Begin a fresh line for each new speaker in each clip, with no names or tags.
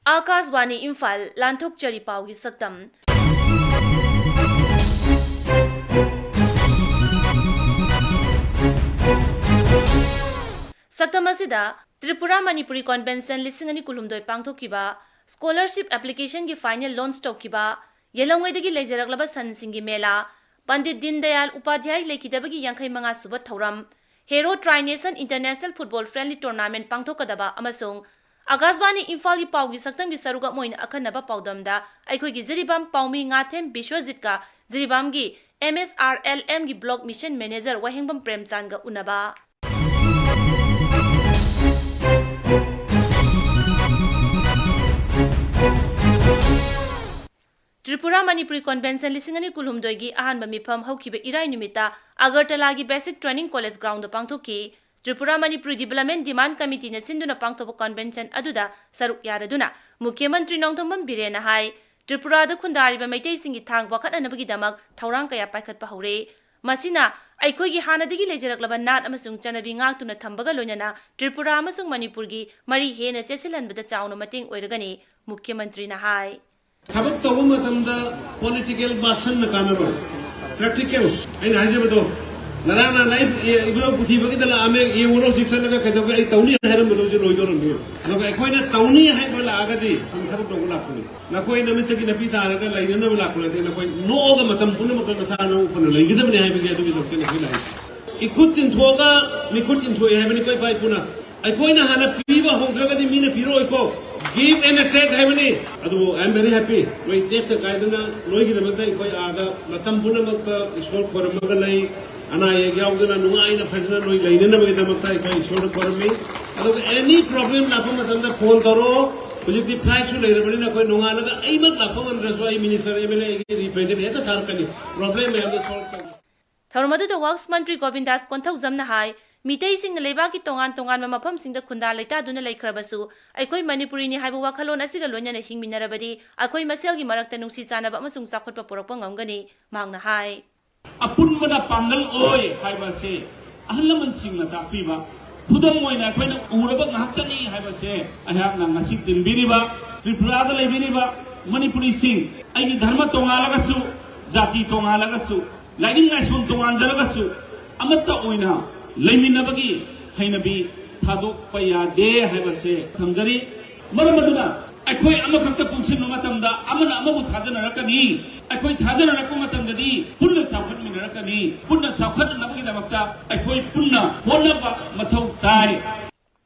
Akashwani Imphal Lanthokchari Paugi Saktam Saktam asida Tripura Manipuri Convention Lisingani Kulumdoi Pangthokiba Scholarship Application ki final launch taukiba Yelongwedagi Lejaraglaba Sansingi Mela Pandit Dindayal Upadhyay Lekidabagi Yankai Manga Suba Thauram Hero Tri-Nation International Football Friendly Tournament Pangthokadaba Amasung Akashwani Imphal ki Paugi Saktam ki Saruga Moin Akhanaba Paudamda Aikoi ki Ziribam Paumi Ngathem Bishwajit ka Ziribam gi MSRLM ki Block Mission Manager Wahengbam Premchan ga unaba Tripura Manipuri Convention Lisingani Kulumdoigi Ahanba Mifam Haukiba Irai Nimita Agartala gi Basic Training College Ground Pangthoki Tripura Manipuri Development Demand Committee na Sinduna Pangthoba Convention aduda saruk yaraduna Mukhyamantri Nongthombam Birena hai Tripura da Khundariba Maitai singi thang wakhatnanabagi damak thaurang kaya paikhatpa haure Masina Aikhoigi Hanadigi Lejaraklaba Nat amasung Chanabi ngaktuna thambaga loinana Tripura amasung Manipurgi Mari hena chesilanbada chauna mating oiragani Mukhyamantri na hai
Habab to matamda political basan na kanaro practical ai haje beto narana life iglo puthi bagi dala ame ye woro शिक्षण का कहतो ai tauni haram beto je loi doron dio no ka ekoi na tauni hai bala agadi habab to la kuni na koi namit ki napi ta ara lai na bala kuni na koi no ga matam pun matam na sa no pun lai gidam ne hai bagi adu bi dokte na lai ikut tin thoga nikut tin thoi hai bani koi pai puna ai koi na hana piwa hodraga di mina piro iko give and take heavily. I am very happy. We take the guidance. Noi ki damata koi aga matam puna makta ishwar koramaga nai ana ye gyawdana nungai na phajna noi laine na bagi damata koi ishwar korami. Ado any problem na phama damda phone karo. Mujhe ki price su leire bani na koi nunga laga ai mat na phama reswa ai minister emele ki representative eta thar kani problem me amda solve kar.
Tharmadu the works mantri Govindas Ningthoukhongjam hai Mitai sing leba ki tongan mafam sing da khunda leita duna laikhrabasu aikoi manipuri ni haibu wakhalon asiga lonya na hingminarabadi akoi masel gi marakta nungsi chanaba amasung sakhotpa porakpa ngamgani mangna hai
apunbada pangal oi haibase ahlaman sing na tapiba khudam moina koina uraba ngahtani haibase ahak na ngasi tinbiriba tripura da leibiriba manipuri sing ai dharma tongalagasu jati tongalagasu lainin ngai tongan jaragasu amatta oina Laiminabagi Hainabi Tadok Payade Havase Kangari Maramaduna Akoi Amakata Punsin Matamda Amana Amabu Tajan Rakani Akoi Tajan Rakumatandadi Puna Sakat Minerakani Puna Sakat Nabakita Akoi Puna Ponaba Matau Tai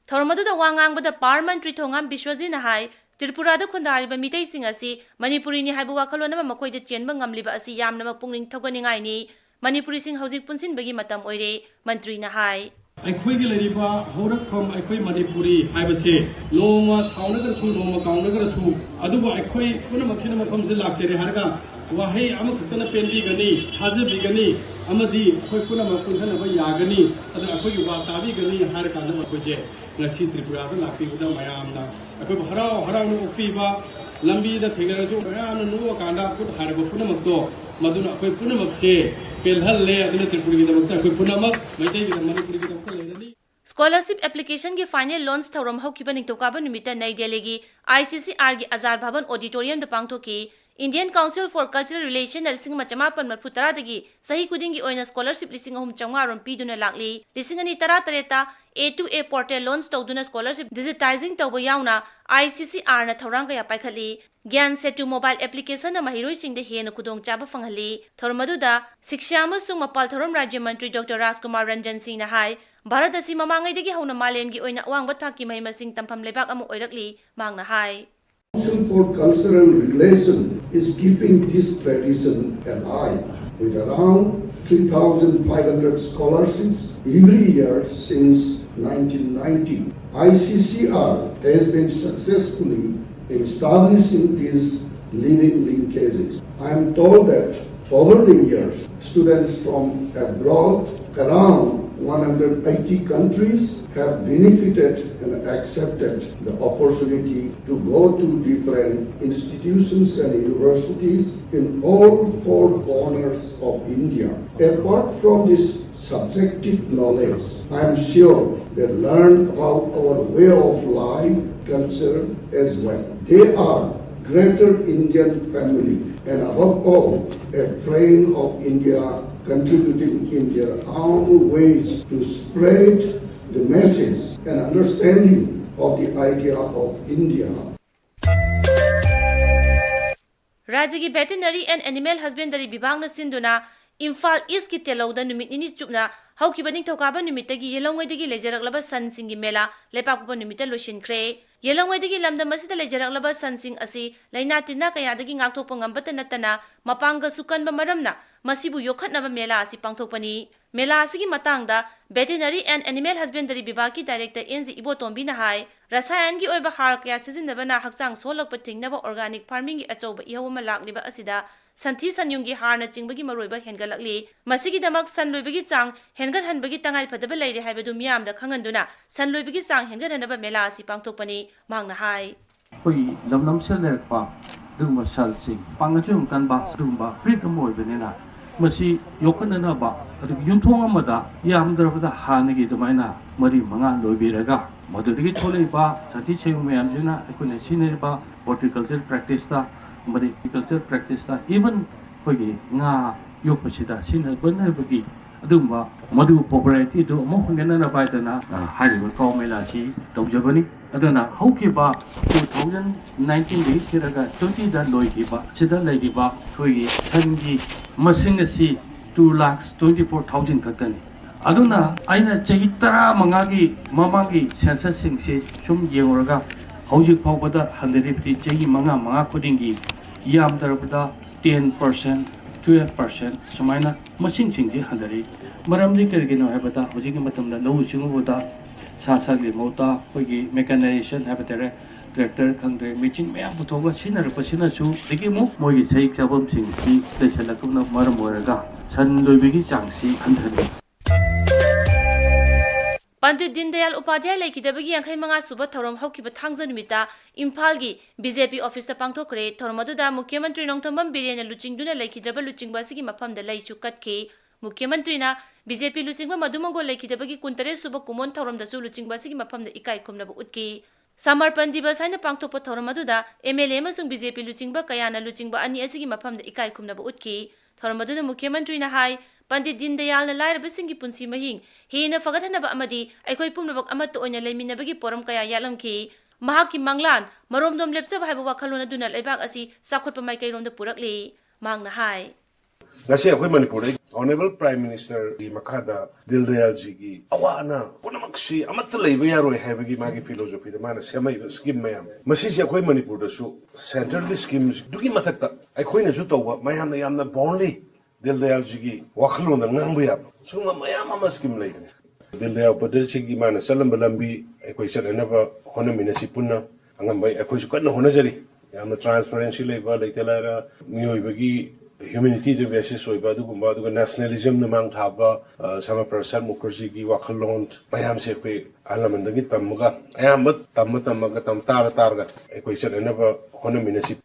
Thormadu the Wangang but the Parliamentary Tongam Bishwazina Hai Tripura the Kundariba Mitai Singasi Manipuri ni Habu Wakalona Makoi the Chenbangam Liba Asi Yam Namapung Toganingaini Manipuri sing Hauzik Punsin Bagi Matam Oire, Mantri na hai.
Aikoi Lariba, Horak from Aikoi Manipuri, Hibase, Loma, Kaunaga Su, Loma Kaunaga Su, Aduba Aikoi, Punamaxima comes in Laxeri Harga, Wahe Amakana Pendi Gani, Hazabi Gani, Amadi, Koipuna Makunana Yagani, Akoi Watabi Gani, Harakana Koje, Nasi Tripura, Laki Uda Mayamda, Akoi Harao, Harano Fiva, Lambi the Tigarajo, Rana Nuakanda, put Harapunamato, Maduna Koipunamakse.
Scholarship application ki final launch thauram haukiba ningthokaba numita nai delegi ICCR gi Azar Bhavan auditorium da pangthoki Indian Council for Cultural Relations na 1958 dagi sahi kuding gi oina scholarship 3,300 rom piduna lakli 2013 A2A portal launch tawduna scholarship digitizing tawba yauna ICCR na thaurang kaya paikhatli Gyan Setu mobile application na mahiroi sing de hena kudong chaba fanghali thormaduda Shiksha amasung mapal thorom Rajya Mantri Dr. Rajkumar Ranjan Singh na hai Bharat asi mamangai dagi hauna malem gi oina awangba thaki mahima sing tampham lebak amu oirakli mangna hai
Council for Cultural Relations is keeping this tradition alive with around 3,500 scholarships every year since 1990. ICCR has been successfully establishing these living linkages. I am told that over the years, students from abroad, around 180 countries, have benefited and accepted the opportunity to go to different institutions and universities in all four corners of India. Apart from this subjective knowledge, I am sure they learn about our way of life, culture as well. They are greater Indian family and above all, a friend of India contributing in their own ways to spread the message and understanding of the idea of India.
Rajya ki Veterinary and Animal Husbandry Bibang na sinduna Imphal East ki telauda numit nini chupna haukiba Ningthoukaba numitagi yelongwaidagi lejaraklaba sansingi mela lepakuba numita losinkhre. Yelongwaidagi lamda masida lejaraklaba sansing asi laina tinna kayadagi ngakthokpa ngambata natana mapanga sukanba maramna masibu yokhatnaba mela asi pangthokpani. Mela asigi matangda Veterinary and Animal Husbandry Bibaki Director NZ Ibotombi na hai rasayan gi oiba har kaya sizinabana hakchang solakpa thingnaba organic farming gi achouba ihawama lakliba asida santhi sanyunggi harna chingbagi maroiba hengalakli masigi damak sanloibagi chang hengat hanbagi tangai phadaba leire haibadu miyamda khanganduna sanloibagi chang hengat hanaba mela asi pangthokpani mangna hai
koi lamlam se lerpa dum sal sing pangachum kan ba dumba freedom oibenena masi yokhanana ba adu yumthong amada yamdrabada hanagi dumaina mari manga loibiraga madudagi tholaiba sati cheyum mayamjina ekune sineriba horticulture practice ta mariculture practice ta even kogi nga yopasida sinabanabugi adumba madu popularity do mo hunena na baitana haiba kawmela si tawjabani adana haukiba 2019 dei kiraga 20 da loikiba sida laikiba kogi sangi masing asi 2,24,000 katani aduna aina chahi tara mangagi mamagi census singse sum yenguraga hojik phawbada 150 chahi manga khudingi yamdarabada 10% 12% sumaina masing singje handari maramdi kergino habata hojiki matamda low singuboda sasagi mota kogi mechanization habatere tractor khangre machine maya puthoga sinarpa sinachu digimo mogi saik chabam singsi lesalakuna maram oraga san loibigi changsi handhari
Pandit Dindayal Upadhyay laikidabagi yankhai manga suba thorom haukiba thangza numita Imphal gi BJP office ta pangthokre thormaduda Mukhyamantri Nongthombam Birena luchingduna laikidraba luchingba sigi mafamda laichu katke Mukhyamantri na BJP luchingba madumangol laikidabagi kuntare suba kumon thoromda su luchingba sigi mafamda ikai khumnaba utki Samarpan Divas haina pangthokpa thormaduda MLA amasung BJP luchingba kayana luchingba ani asigi mafamda ikai khumnaba utki thormaduda Mukhyamantri na hai Pandit Dindayal na lairaba singi punsi mahing hina fagathanaba amadi aikoi pumnabak amatta oina leiminabagi poram kaya yalamki mahaki manglan maromdom lepsaba haiba wakhalona duna leibak asi sakhotpa maikairomda purakli mangna hai
ngasi akhoi manipur honorable prime minister di makada Dildayal ji gi awana punamaksi amatta leiba yaroi haibagi magi philosophy da mana semai scheme mayam masi si akhoi manipur da su central schemes dugi matakta akhoi na su tawba mayam na yamna bonly Dildayal ji gi wakhalona ngangbu yab sunga mayam ama scheme leigane Dildayal padirchi gi mana salam balambi akhoi sanaba honamina si punna angambai akhoi su kanna honajari yamna transparency leiba leitela miyoi humanity the basis oiba dugumba duga nationalism namang thaba sama Prasad Mukherjee gi wakhalon mayam se koi alamandagi tamga ayam tamaga tam targa ekoi sanaba honamina si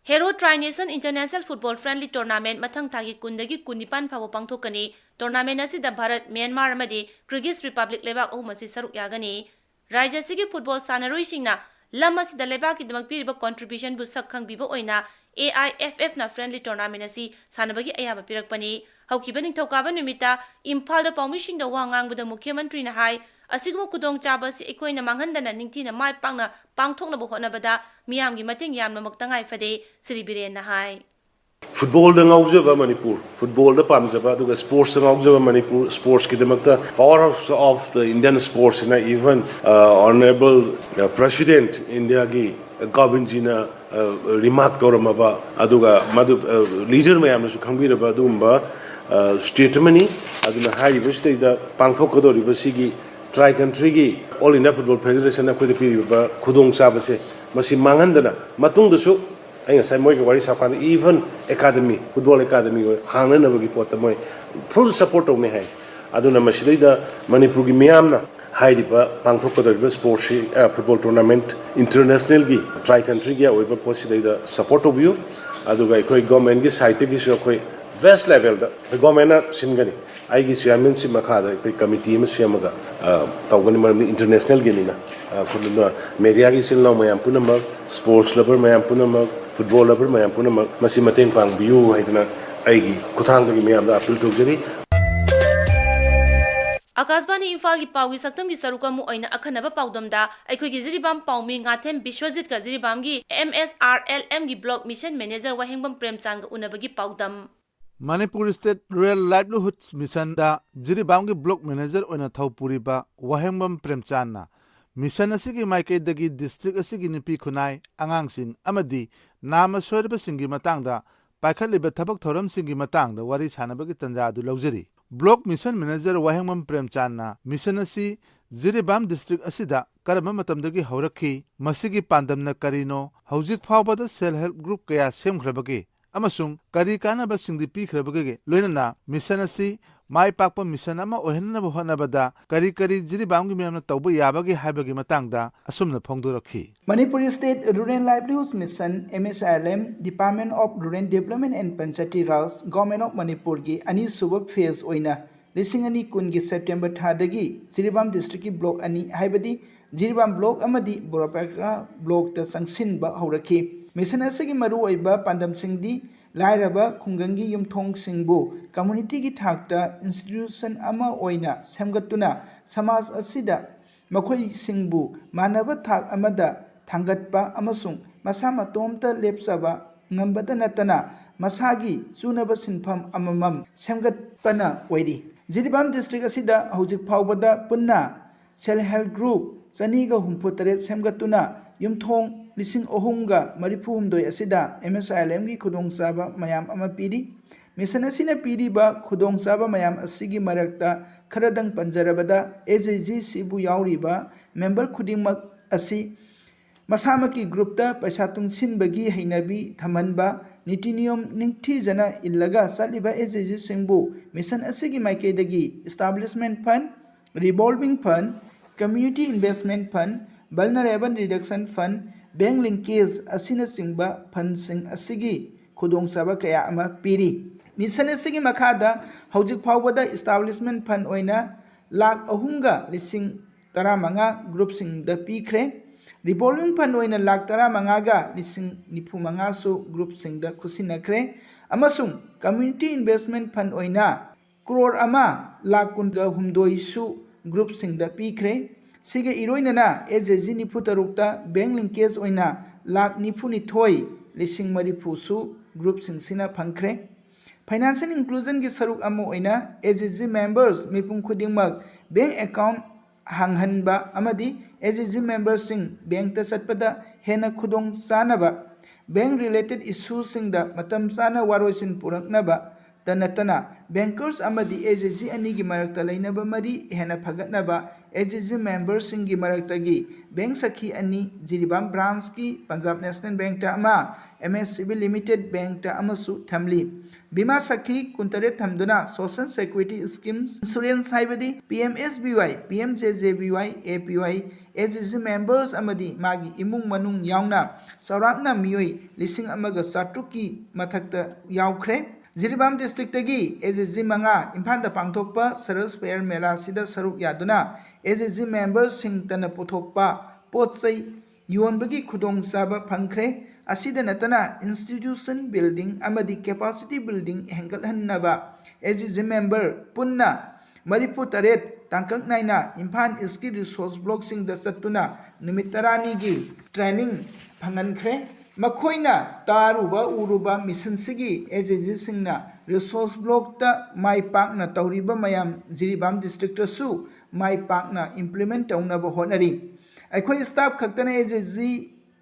Hero Tri-Nation International Football Friendly Tournament mathang thagi kundagi kunipan phawo pangthokani tournament asida Bharat Myanmar amadi Kyrgyz Republic lebak ahumasi saruk yagani Rajya sigi football sanaroi singna lam asida lebak ki damak piriba contribution bu sakhang biba oina AIFF na friendly tournament asi sanabagi ayaba pirakpani haukiba Ningthoukaba numita Imphal da pawmishing da wangangbada Mukhyamantri na hai asigmo kudong chaba si ekoina manghandana ningthina mai pangna pangthokna bu honabada miyamgi mateng yamna maktangai fade Sri Biren na hai
Football da ngaujaba Manipur football da pamjaba duga sports da ngaujaba Manipur sports ki damakta powerhouse of the Indian sports na even honorable president India gi Govind ji na remark toramaba aduga madu leader mayam su khangbiraba dumba statement aduna hariba state da pangthokadori basigi Tri country gi All India Football Federation na khoi piriba khudong chabase masi manghandana matungda su ainga sai moi wari sapan even academy football academy hangna na bagi pot moi full support of me hai aduna masidai da Manipur gi miyamna hairiba pangthokadoriba sports football tournament international gi Tri country gi oiba posidai da support of you aduga khoi government gi site gi so khoi best level da government na singani ꯑꯩꯒꯤ ꯆꯤꯌꯔꯃꯦꯟꯁꯤꯞ ꯃꯈꯥꯗ ꯑꯩꯈꯣꯏ committee ꯑꯃ ꯁꯦꯝꯃꯒ ꯇꯧꯒꯅꯤ ꯃꯔꯝꯗꯤ ꯏꯟꯇꯔꯅꯦꯁꯅꯦꯜꯒꯤꯅꯤꯅ ꯃꯦꯗꯤꯌꯥꯒꯤ ꯏꯆꯤꯜ ꯏꯅꯥꯎ ꯃꯌꯥꯝ ꯄꯨꯝꯅꯃꯛ ꯁ꯭ꯄꯣꯔꯠꯁ ꯂꯚꯔ ꯃꯌꯥꯝ ꯄꯨꯝꯅꯃꯛ ꯐꯨꯠꯕꯣꯜ ꯂꯚꯔ ꯃꯌꯥꯝ ꯄꯨꯝꯅꯃꯛ ꯃꯁꯤ ꯃꯇꯦꯡ ꯄꯥꯡꯕꯤꯌꯨ ꯍꯥꯏꯗꯅ ꯑꯩꯒꯤ ꯈꯨꯠꯊꯥꯡꯗꯒꯤ ꯃꯌꯥꯝꯗ ꯑꯄꯤꯜ ꯇꯧꯖꯔꯤ
Akashbani Imphal ki pawi saktam ki saruka mu oina akhanaba paudamda aikhoigi Jiribam Paumi Ngathem Bishwajit ka Jiribam gi MSRLM gi block mission manager Wahengbam Premchand unabagi paudam
Manipur State Rural Livelihoods Mission da Jiribam gi block manager oina Thaupuriba Wahengbam Premchand na mission asigi maikedagi district asigi nipi khunai angangsing amadi nama soirba singi matangda paikhatliba thabak thoram singi matangda wari sanabagi tanja adu laujari Block Mission Manager Wahengbam Premchand na mission asi Jiribam district asida karama matamdagi haurakhi masigi pandamna karino haujik phawbada self help group kaya semkhrabagi amasung kari kanaba singdi pikhrabagi loinana mission asi mai pakpa mission ama ohenna honabada kari Jiribam gi miyamna tawba yabagi haibagi matangda asumna phongdorakhi
Manipur State Rural Livelihoods Mission MSRLM Department of Rural Development and Panchayati Raj Government of Manipur gi ani suba phase oina lising ani kun gi September thadagi Jiribam district ki block ani haibadi Jiribam block amadi Borapakra block ta sangsinba haurakhi mission asigi maru oiba pandam singdi lairaba khungangi yumthong singbu community gi thakta institution ama oina semgatuna samaj asida makhoi singbu manaba thak amada thangatpa amasung masa matomta lepsaba ngambada natana masagi chunaba sinpham amamam semgatpana oiri Jiribam district asida hojik phawbada punna self help group chaniga humphutare semgatuna yumthong lising ohunga marifumdoi asida MSRLM gi khudongchaba mayam ama piri mission asina piriba khudongchaba mayam asigi marakta kharadang panjarabada AJG sibu yauriba member khudingmak asi masamaki group ta paisa tungsinbagi hainabi thamanba niti niyom ningthi jana illaga saliba AJG singbu mission asigi maikedagi establishment fund revolving fund community investment fund vulnerable reduction fund bank linkage asina singba fund sing asigi khudongchaba kaya ama piri mission asigi makhada hojik phawbada establishment fund oina lakh ahunga lising taramanga group sing da pikre revolving fund oina lakh taramanga ga lising nifumanga su group sing da khusinakre amasung community investment fund oina crore ama lakh kunda humdoi su group sing da pikre sige iroinana AJG nifu tarukta bank linkage oina lakh nifu nithoi lising marifu su group sing sina phangkre financial inclusion gi saruk amo oina AJG members mipum khudingmak bank account hanghanba amadi AJG members sing bank ta satpada hena khudong chanaba bank related issues sing da matam chana waroisin puraknaba tanatana bankers amadi AJG ani gi marakta lainaba mari hena phagatnaba AJG members sing gi maraktagi bank sakhi ani Jiribam branch ki Punjab National Bank ta ama MSCB Limited Bank ta amasu thamli bima sakhi kuntare thamduna social security schemes insurance haibadi PMSBY PMJJBY APY AJG members amadi magi imung manung yauna saurakna miyoi lising amaga satukki mathakta yaukhre Jiribam district tagi AJG manga Imphal da pangthokpa Saras Fair Mela sida saruk yaduna AJG members sing tana puthokpa potsai yonbagi khudong chaba phangkhre asida natana institution building amadi capacity building hengalhannaba AJG member punna marifu taret tangkak naina Imphal East resource block sing da satuna numit tarani gi training phangankhre makhoina taruba uruba mission sigi AJG singna resource block ta mai pakna tauriba mayam Jiribam district ta su mai pakna implement taunaba honari aikhoi staff khaktana AJG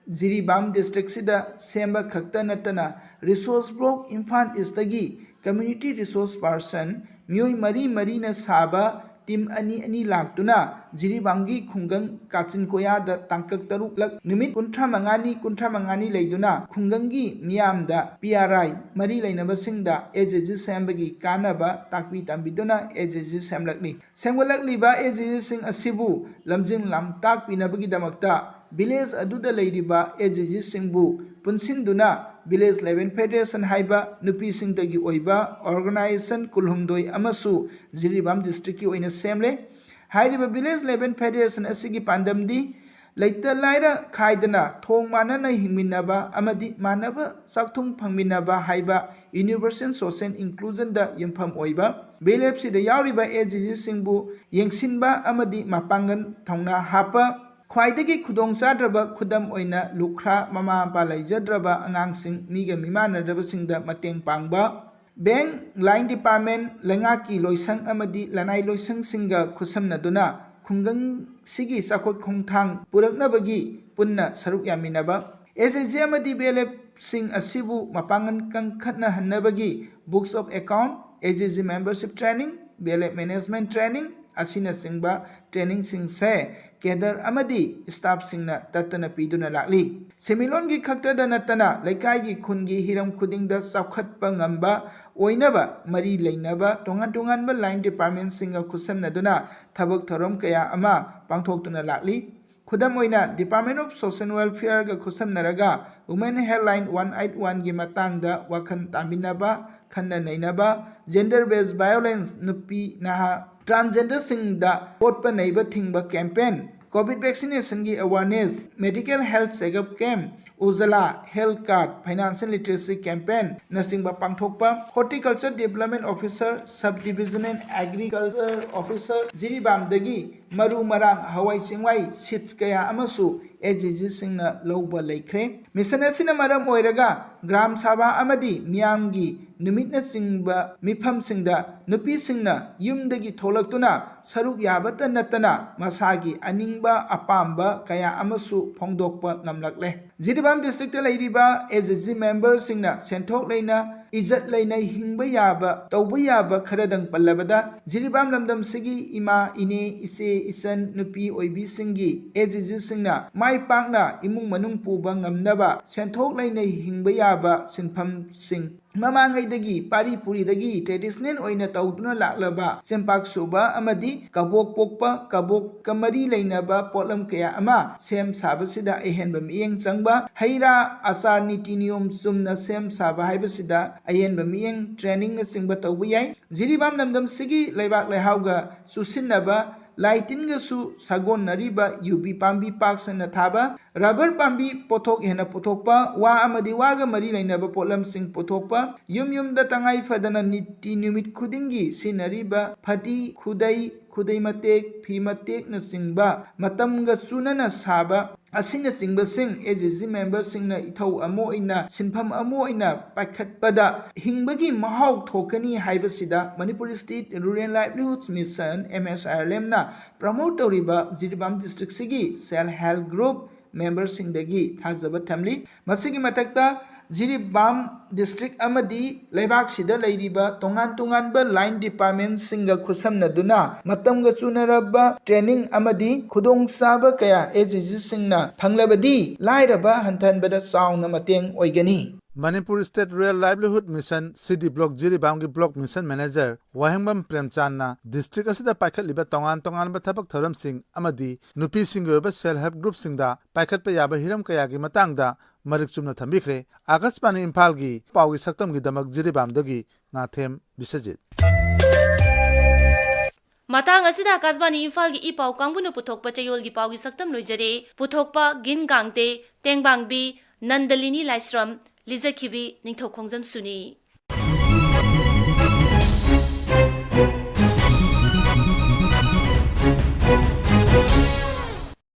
Jiribam district sida semba khakta natana resource block Imphal East tagi community resource person miyoi mari na saba team ani laktuna Jiribam gi khungang kachin koya da tangkak taruk lak numit kuntra mangani leiduna khungangi miyamda PRI mari leinaba singda AJG sembagi kanaba takpi tambiduna AJG semlakni semgolakliba AJG sing asibu lamjing lam takpi nabagi damakta village aduda leiriba AGG singbu punsinduna village 11 federation haiba nupi singdagi oiba organization kulhumdoi amasu Jiribam district ki oina semle hairiba village 11 federation asigi pandamdi Later Lyra Kaidana, Tong Manana Himinaba, Amadi Manaba, Saktung Pangminaba, Haiba, Universal Social Inclusion da Imphal Oiba, Belepsi the Yauriba AGG Singbu, Yengsinba, Amadi Mapangan, Tongna Hapa, Kwaidagi Kudong Sadraba, Kudam Oina, Lukra, Mama Palai Jadraba, Angang Sing, Miga Mimana, Rabasing da Mateng Pangba, Bank Line Department, Langaki, Loisang Amadi, Lanai Loisang Singa, Kusam Naduna, Kungang Sigi Sakot Kongtang Puraknabagi Punna Saruk Yaminaba SSG Amadi Belep Sing Asibu Mapangan Kang Katna Hanabagi Books of Account AGG Membership Training Belep Management Training Asina Singba Training Sing Se Kedar Amadi Staff Singna Tatana Piduna Lakli Semilongi Kakta Danatana Laikai Kungi Hiram Kuding da Sakhat Pangamba Oinaba Mari Lainaba Tongan Tonganba Line Department Singa Kusam Naduna Tabak Tarom Kaya Ama Pangtokuna Lakli Kudam Oina Department of Social Welfare ga Kusam Naraga Women Headline 181 gi Matangda Wakan Taminaba Kanna Nainaba Gender Based Violence Nupi Naha Transgender Singda Potpa Neighbor Thingba Campaign COVID Vaccination gi Awareness Medical Health Checkup Camp Ujala Health Card Financial Literacy Campaign Nasingba Pangthokpa Horticulture Development Officer Subdivision and Agriculture Officer Jiribam Dagi Maru Marang Hawai Singwai Sits Kaya Amasu AGG Singna Loba Laikre Mission Asina Maram Oiraga Gram Sabha Amadi Miamgi Numitna Singba Mifam Singda Nupi Singna Yumdagi Tolaktuna Saruk Yabata Natana Masagi Aningba Apamba Kaya Amasu Pongdokpa Namlakle Jiribam District Lairiba AGG members Singna Sentok Leina Izat Leina Hingba Yaba Tauba Yaba Karadang Palabada Jiribam Lamdam Sigi Ima Ine Ise Isan Nupi Oibi Singi AGG Singna Mai Pakna Imung Manung Puba Ngamnaba Sentok Leina Hingba Yaba Sinpam Sing Mamangaidagi Pari Puridagi Traditional Oina Tautuna Laklaba Sempak Suba Amadi Kabok Pokpa Kabok Kamari Lainaba Potlam Kaya Ama Sem Sabasida Ehenba Mieng Changba Haira Asar Niti Niyom Sumna Sem Saba Haibasida Ayenba Mieng Training na Singba Tawiyai Jiribam Namdam Sigi Laibak Lehauga Susinaba Laitin Gasu Sagon Nariba UB Pambi Parks and Nataba Rubber Pambi Potok Hena Potokpa Wa Amadi Waga Mari Lainaba Potlam Sing Potokpa Yum da Tangai Fadana Niti Numit Kudingi Sinariba Pati Kudai Kudai Matek Pi Matek na Singba Matamga Sunana Saba Asina Singba Sing AGG member Singna Ithau Amo Ina Sinpam Amo Ina Pakhat Pada Hingbagi Mahau Tokani Haibasida Manipur State Rural Livelihoods Mission MSRLM na promote Toriba Jiribam District Sigi Self Help Group member Singdagi Thazaba Tamli Masigi Matakta Jiribam District Amadi Laibak Sida Lairiba Tongan Tonganba Line Department Singa Kusam Naduna Matamga Sunaraba Training Amadi Kudong Saba Kaya AGG Singna Panglabadi Lairaba Hantanbada Sound Namateng Oigani
Manipur State Rural Livelihood Mission City Block Jiribam Block Mission Manager Wahengbam Premchandna District asida paikhat liba tongan tongan ba thabak thoram sing amadi nupi singoba self help group singda paikhat pa yaba hiram kaya gi matangda marik chumna thambikre Akashbani Imphal gi pawi saktam gi damak Jiribam dagi Ngathem Bisajit
Matang asida Akashbani Imphal gi ipau kangbunu puthokpa chayol gi pawi saktam loijare puthokpa gin gangte tengbangbi Nandalini Laishram Lizakivi Ningthoukhongjam Suni